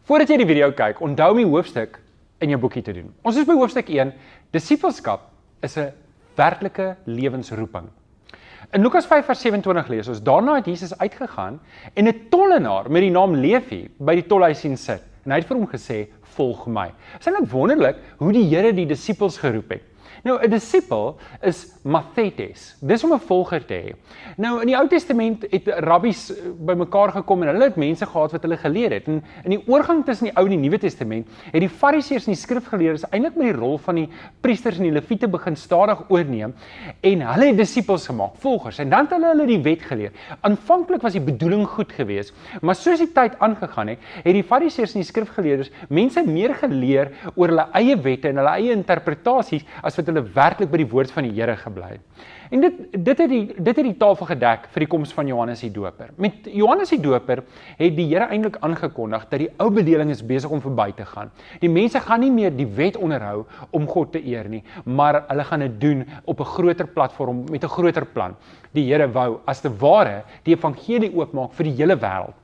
Voordat jy die video kyk, onthou om die hoofstuk in jou boekie te doen. Ons is by hoofstuk 1, disipelskap is 'n werklike lewensroeping. In Lukas 5 vers 27 lees ons, daarna het Jesus uitgegaan en 'n tollenaar met die naam Levi by die tolhuis sien sit. En hy het vir hom gesê, volg my. Dit is eintlik wonderlik hoe die Here die disippels geroep het. Nou, 'n disipel is mathetes. Dis om 'n volger te hê. Nou, in die Ou Testament het rabbies bymekaar gekom en hulle het mense gehad wat hulle geleer het. En in die oorgang tussen die Ou en die Nuwe Testament het die Fariseërs en die skrifgeleerdes eintlik met die rol van die priesters en die leviete begin stadig oorneem en hulle het disippels gemaak, volgers. En dan het hulle die wet geleer. Aanvanklik was die bedoeling goed geweest, maar soos die tyd aangegaan het die Fariseërs en die skrifgeleerdes mense meer geleer oor hulle eie wette en hulle eie interpretasies as wat hulle werklik by die woord van die Here gebly het. En dit het die tafel gedek vir die koms van Johannes die Doper. Met Johannes die Doper het die Here eintlik aangekondig dat die ou bedeling is besig om verby te gaan. Die mense gaan nie meer die wet onderhou om God te eer nie, maar hulle gaan dit doen op 'n groter platform met 'n groter plan. Die Here wou as te ware die evangelie oopmaak vir die hele wêreld.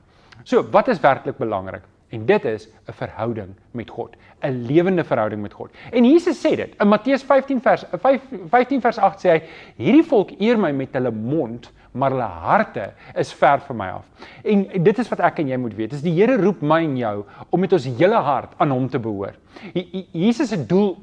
So, wat is werklik belangrik? En dit is 'n verhouding met God, 'n lewende verhouding met God. En Jesus sê dit, in Matteus 15 vers 8 sê hy, hierdie volk eer my met hulle mond, maar hulle harte is ver van my af. En dit is wat ek en jy moet weet, is die Here roep my en jou om met ons hele hart aan hom te behoort. Jesus se doel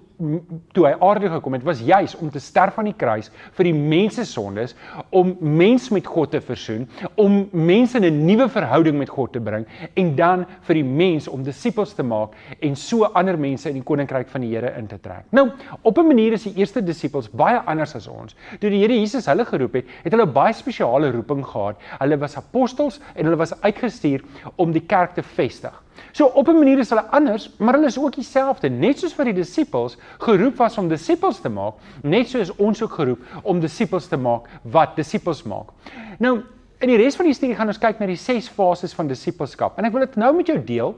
toe hy aarde gekom het, was juis om te sterf aan die kruis vir die mense sondes, om mens met God te versoen, om mense in 'n nuwe verhouding met God te bring, en dan vir die mens om disippels te maak, en so ander mense in die koninkryk van die Here in te trek. Nou, op 'n manier is die eerste disippels baie anders as ons. Toe die Here Jesus hulle geroep het hulle baie spesiale roeping gehad. Hulle was apostels, en hulle was uitgestuur om die kerk te vestig. So op 'n manier is hulle anders, maar hulle is ook dieselfde. Net soos vir die disippels geroep was om disippels te maak, net so is ons ook geroep om disippels te maak wat disippels maak. Nou, in die res van die studie gaan ons kyk na die 6 fases van disippelskap. En ek wil dit nou met jou deel.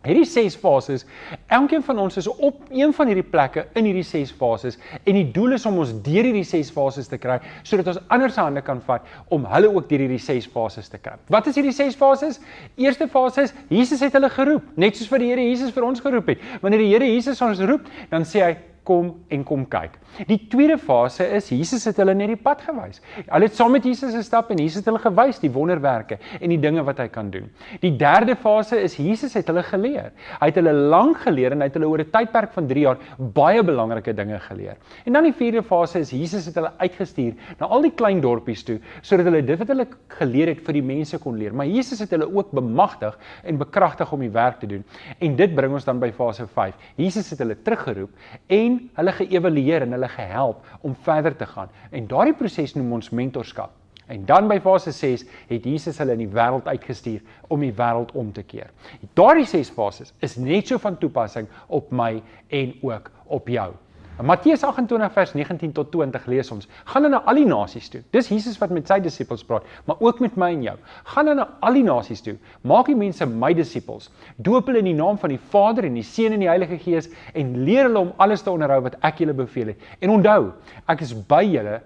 Hierdie 6 fases, elkeen van ons is op een van hierdie plekke in hierdie 6 fases, en die doel is om ons deur hierdie 6 fases te kry, sodat ons ander se hande kan vat om hulle ook deur hierdie 6 fases te kry. Wat is hierdie 6 fases? Eerste fase is, Jesus het hulle geroep, net soos wat die Here Jesus vir ons geroep het. Wanneer die Here Jesus ons roep, dan sê hy, kom en kom kyk. Die tweede fase is, Jesus het hulle net die pad gewys. Hulle het saam met Jesus gestap en Jesus het hulle gewys die wonderwerke en die dinge wat hy kan doen. Die derde fase is, Jesus het hulle geleer. Hy het hulle lank geleer en hy het hulle oor 'n tydperk van 3 jaar baie belangrike dinge geleer. En dan die vierde fase is, Jesus het hulle uitgestuur na al die klein dorpies toe, sodat hulle dit wat hulle geleer het vir die mense kon leer. Maar Jesus het hulle ook bemagtig en bekragtig om die werk te doen. En dit bring ons dan by fase 5. Jesus het hulle teruggeroep en hulle geëvalueer en hulle gehelp om verder te gaan. En daardie proses noem ons mentorskap. En dan by fase 6 het Jesus hulle in die wêreld uitgestuur om die wêreld om te keer. Daardie 6 fases is net so van toepassing op my en ook op jou. In Matteus 28 vers 19 tot 20 lees ons, gaan na al die nasies toe. Dis Jesus wat met sy disippels praat, maar ook met my en jou. Gaan na al die nasies toe, maak die mense my disippels, doop hulle in die naam van die Vader en die Seun en die Heilige Gees, en leer hulle om alles te onderhou wat ek julle beveel het. En onthou, ek is by julle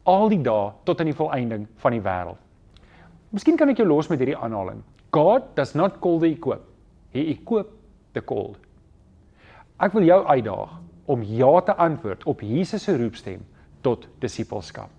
al die dae tot aan die volëinding van die wêreld. Miskien kan ek jou los met hierdie aanhaling. God does not call the equipped, he equipped the called. Ek wil jou uitdaag om ja te antwoord op Jesus se roepstem tot disippelskap.